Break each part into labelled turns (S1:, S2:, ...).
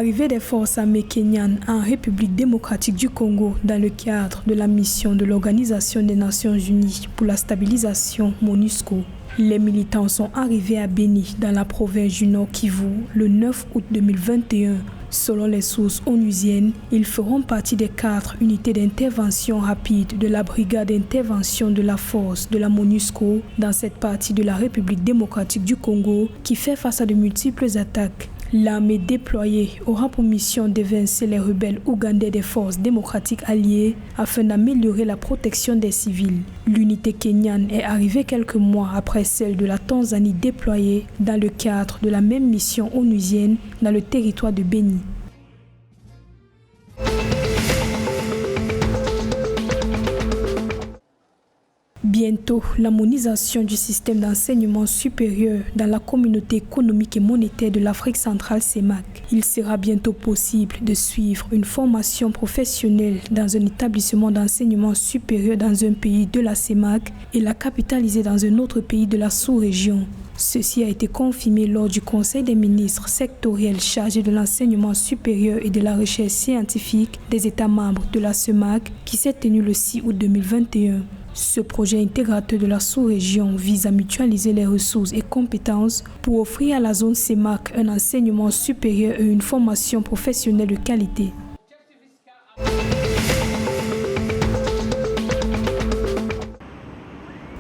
S1: Arrivée des forces armées kenyanes en République démocratique du Congo dans le cadre de la mission de l'Organisation des Nations Unies pour la stabilisation MONUSCO. Les militants sont arrivés à Beni, dans la province du Nord Kivu, le 9 août 2021. Selon les sources onusiennes, ils feront partie des 4 unités d'intervention rapide de la brigade d'intervention de la force de la MONUSCO dans cette partie de la République démocratique du Congo qui fait face à de multiples attaques. L'armée déployée aura pour mission d'évincer les rebelles ougandais des forces démocratiques alliées afin d'améliorer la protection des civils. L'unité kenyane est arrivée quelques mois après celle de la Tanzanie déployée dans le cadre de la même mission onusienne dans le territoire de Beni. Bientôt, l'harmonisation du système d'enseignement supérieur dans la communauté économique et monétaire de l'Afrique centrale CEMAC. Il sera bientôt possible de suivre une formation professionnelle dans un établissement d'enseignement supérieur dans un pays de la CEMAC et la capitaliser dans un autre pays de la sous-région. Ceci a été confirmé lors du Conseil des ministres sectoriels chargés de l'enseignement supérieur et de la recherche scientifique des États membres de la CEMAC qui s'est tenu le 6 août 2021. Ce projet intégrateur de la sous-région vise à mutualiser les ressources et compétences pour offrir à la zone CEMAC un enseignement supérieur et une formation professionnelle de qualité.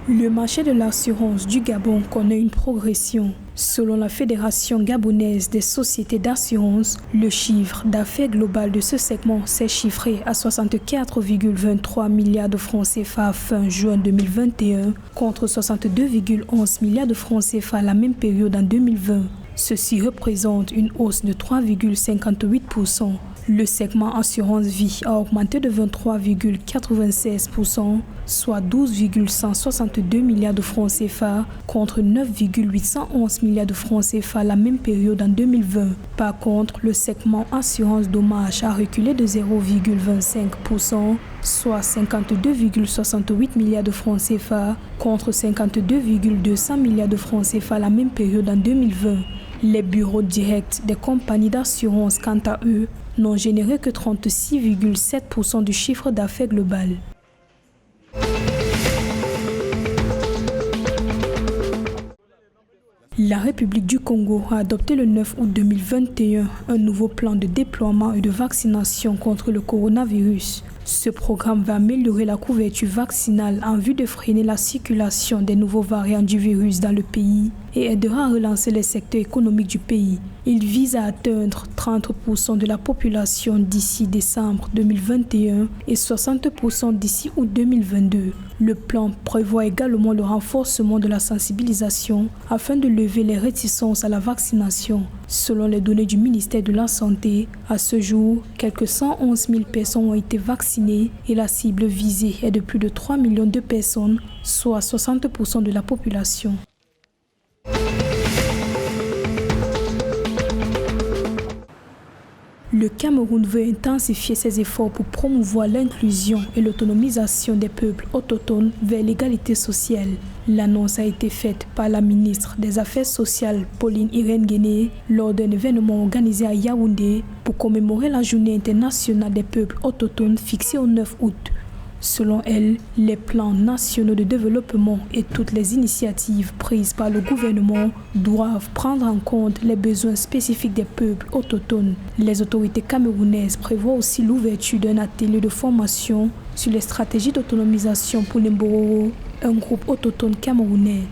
S1: Le marché de l'assurance du Gabon connaît une progression. Selon la Fédération gabonaise des sociétés d'assurance, le chiffre d'affaires global de ce segment s'est chiffré à 64,23 milliards de francs CFA fin juin 2021 contre 62,11 milliards de francs CFA à la même période en 2020. Ceci représente une hausse de 3,58%. Le segment assurance vie a augmenté de 23,96%, soit 12,162 milliards de francs CFA contre 9,811 milliards de francs CFA à la même période en 2020. Par contre, le segment assurance dommage a reculé de 0,25%, soit 52,68 milliards de francs CFA contre 52,200 milliards de francs CFA à la même période en 2020. Les bureaux directs des compagnies d'assurance, quant à eux, n'ont généré que 36,7% du chiffre d'affaires global. La République du Congo a adopté le 9 août 2021 un nouveau plan de déploiement et de vaccination contre le coronavirus. Ce programme va améliorer la couverture vaccinale en vue de freiner la circulation des nouveaux variants du virus dans le pays et aidera à relancer les secteurs économiques du pays. Il vise à atteindre 30% de la population d'ici décembre 2021 et 60% d'ici août 2022. Le plan prévoit également le renforcement de la sensibilisation afin de lever les réticences à la vaccination. Selon les données du ministère de la Santé, à ce jour, quelques 111 000 personnes ont été vaccinées et la cible visée est de plus de 3 millions de personnes, soit 60% de la population. Le Cameroun veut intensifier ses efforts pour promouvoir l'inclusion et l'autonomisation des peuples autochtones vers l'égalité sociale. L'annonce a été faite par la ministre des Affaires sociales Pauline Irène Guéné lors d'un événement organisé à Yaoundé pour commémorer la Journée internationale des peuples autochtones fixée au 9 août. Selon elle, les plans nationaux de développement et toutes les initiatives prises par le gouvernement doivent prendre en compte les besoins spécifiques des peuples autochtones. Les autorités camerounaises prévoient aussi l'ouverture d'un atelier de formation sur les stratégies d'autonomisation pour les Mbororo, un groupe autochtone camerounais.